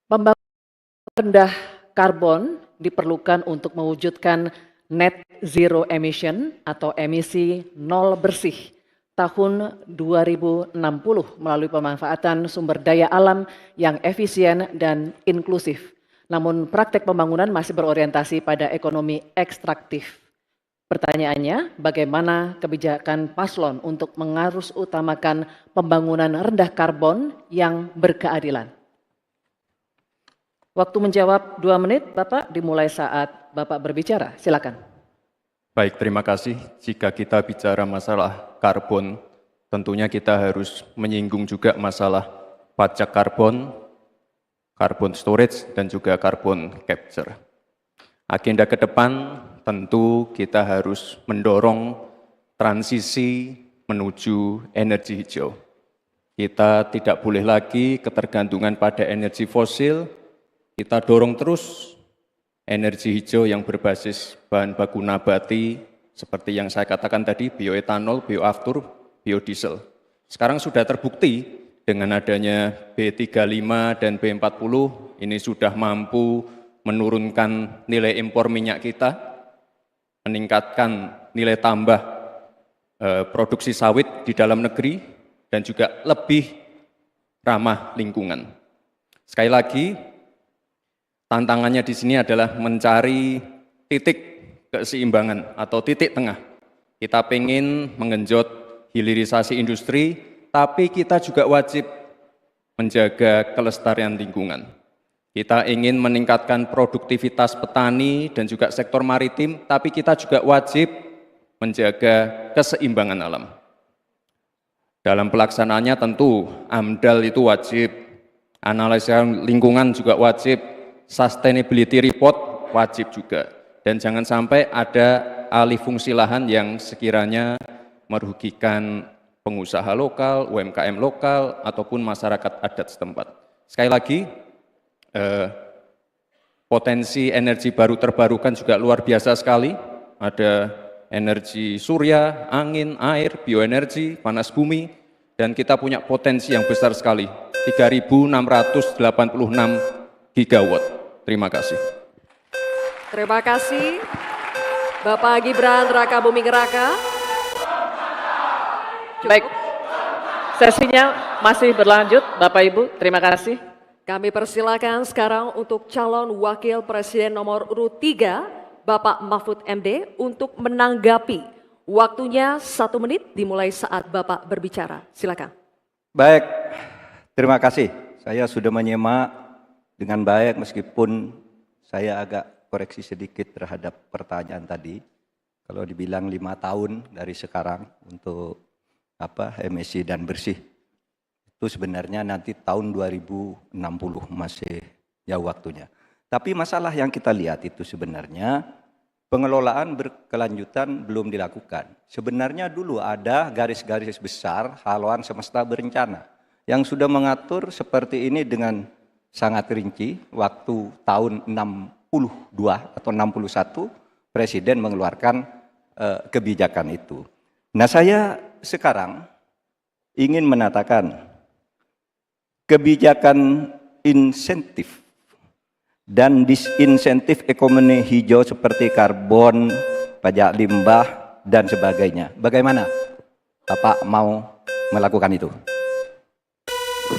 Pembangunan rendah karbon diperlukan untuk mewujudkan net zero emission atau emisi nol bersih tahun 2060 melalui pemanfaatan sumber daya alam yang efisien dan inklusif. Namun praktek pembangunan masih berorientasi pada ekonomi ekstraktif. Pertanyaannya, bagaimana kebijakan paslon untuk mengarus utamakan pembangunan rendah karbon yang berkeadilan? Waktu menjawab 2 menit, Bapak, dimulai saat Bapak berbicara. Silakan. Baik, terima kasih. Jika kita bicara masalah karbon, tentunya kita harus menyinggung juga masalah pajak karbon, carbon storage, dan juga carbon capture. Agenda ke depan tentu kita harus mendorong transisi menuju energi hijau. Kita tidak boleh lagi ketergantungan pada energi fosil. Kita dorong terus energi hijau yang berbasis bahan baku nabati, seperti yang saya katakan tadi, bioetanol, bioaftur, biodiesel. Sekarang sudah terbukti dengan adanya B35 dan B40, ini sudah mampu menurunkan nilai impor minyak kita, meningkatkan nilai tambah produksi sawit di dalam negeri, dan juga lebih ramah lingkungan. Sekali lagi, tantangannya di sini adalah mencari titik keseimbangan atau titik tengah. Kita ingin menggenjot hilirisasi industri, tapi kita juga wajib menjaga kelestarian lingkungan. Kita ingin meningkatkan produktivitas petani dan juga sektor maritim, tapi kita juga wajib menjaga keseimbangan alam. Dalam pelaksanaannya tentu AMDAL itu wajib, analisa lingkungan juga wajib, sustainability report wajib juga, dan jangan sampai ada alih fungsi lahan yang sekiranya merugikan pengusaha lokal, UMKM lokal, ataupun masyarakat adat setempat. Sekali lagi, potensi energi baru terbarukan juga luar biasa sekali, ada energi surya, angin, air, bioenergi, panas bumi, dan kita punya potensi yang besar sekali, 3.686 gigawatt. Terima kasih. Terima kasih, Bapak Gibran Rakabuming Raka. Baik, sesinya masih berlanjut, Bapak Ibu. Terima kasih. Kami persilakan sekarang untuk calon Wakil Presiden nomor urut 3, Bapak Mahfud MD, untuk menanggapi. Waktunya 1 menit dimulai saat Bapak berbicara. Silakan. Baik, terima kasih. Saya sudah menyimak dengan baik meskipun saya agak koreksi sedikit terhadap pertanyaan tadi. Kalau dibilang 5 tahun dari sekarang untuk emisi dan bersih, itu sebenarnya nanti tahun 2060 masih jauh waktunya. Tapi masalah yang kita lihat itu sebenarnya pengelolaan berkelanjutan belum dilakukan. Sebenarnya dulu ada garis-garis besar haluan semesta berencana yang sudah mengatur seperti ini dengan sangat rinci. Waktu tahun 62 atau 61 Presiden mengeluarkan kebijakan itu. Nah, saya sekarang ingin menatakan kebijakan insentif dan disinsentif ekonomi hijau seperti karbon, pajak limbah, dan sebagainya. Bagaimana Bapak mau melakukan itu?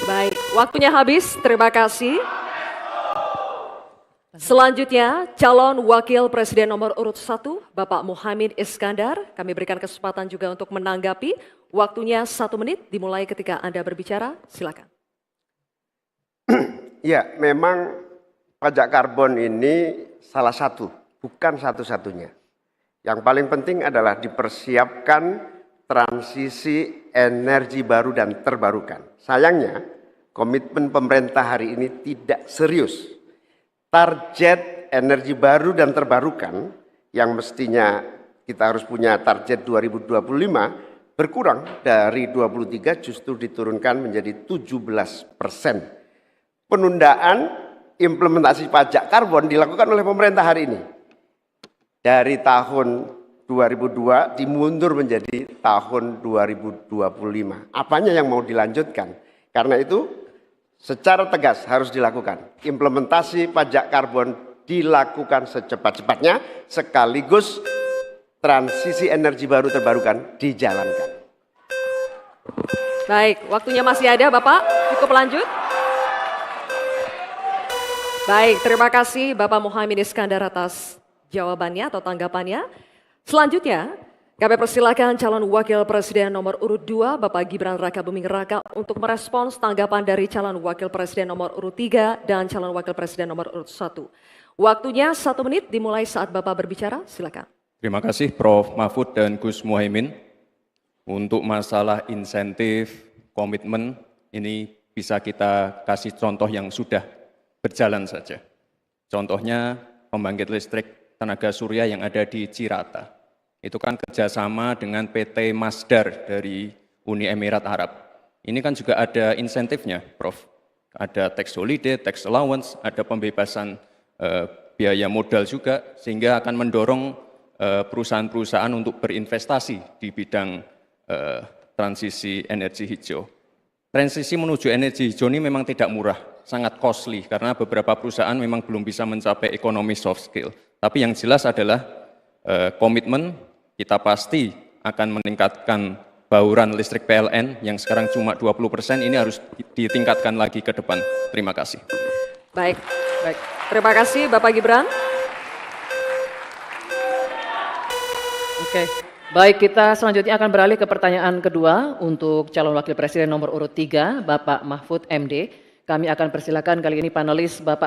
Baik, waktunya habis. Terima kasih. Selanjutnya, calon Wakil Presiden nomor urut 1, Bapak Muhaimin Iskandar. Kami berikan kesempatan juga untuk menanggapi. Waktunya 1 menit dimulai ketika Anda berbicara. Silakan. Ya, memang pajak karbon ini salah satu, bukan satu-satunya. Yang paling penting adalah dipersiapkan transisi energi baru dan terbarukan. Sayangnya, komitmen pemerintah hari ini tidak serius. Target energi baru dan terbarukan yang mestinya kita harus punya target 2025 berkurang dari 23 justru diturunkan menjadi 17%. Penundaan implementasi pajak karbon dilakukan oleh pemerintah hari ini. Dari tahun 2002 dimundur menjadi tahun 2025. Apanya yang mau dilanjutkan? Karena itu secara tegas harus dilakukan. Implementasi pajak karbon dilakukan secepat-cepatnya, sekaligus transisi energi baru terbarukan dijalankan. Baik, waktunya masih ada Bapak, cukup lanjut. Baik, terima kasih Bapak Muhaimin Iskandar atas jawabannya atau tanggapannya. Selanjutnya, kami persilakan calon wakil presiden nomor urut 2 Bapak Gibran Raka Buming Raka untuk merespons tanggapan dari calon wakil presiden nomor urut 3 dan calon wakil presiden nomor urut 1. Waktunya 1 menit dimulai saat Bapak berbicara, silakan. Terima kasih Prof. Mahfud dan Gus Muhaimin. Untuk masalah insentif, komitmen, ini bisa kita kasih contoh yang sudah berjalan saja. Contohnya pembangkit listrik tenaga surya yang ada di Cirata. Itu kan kerjasama dengan PT Masdar dari Uni Emirat Arab. Ini kan juga ada insentifnya, Prof. Ada tax holiday, tax allowance, ada pembebasan biaya modal juga, sehingga akan mendorong perusahaan-perusahaan untuk berinvestasi di bidang transisi energi hijau. Transisi menuju energi hijau ini memang tidak murah, sangat costly, karena beberapa perusahaan memang belum bisa mencapai ekonomi soft skill. Tapi yang jelas adalah komitmen kita pasti akan meningkatkan bauran listrik PLN yang sekarang cuma 20%, ini harus ditingkatkan lagi ke depan. Terima kasih. Baik. Terima kasih Bapak Gibran. Oke, baik, kita selanjutnya akan beralih ke pertanyaan kedua untuk calon wakil presiden nomor urut 3, Bapak Mahfud MD. Kami akan persilakan kali ini panelis Bapak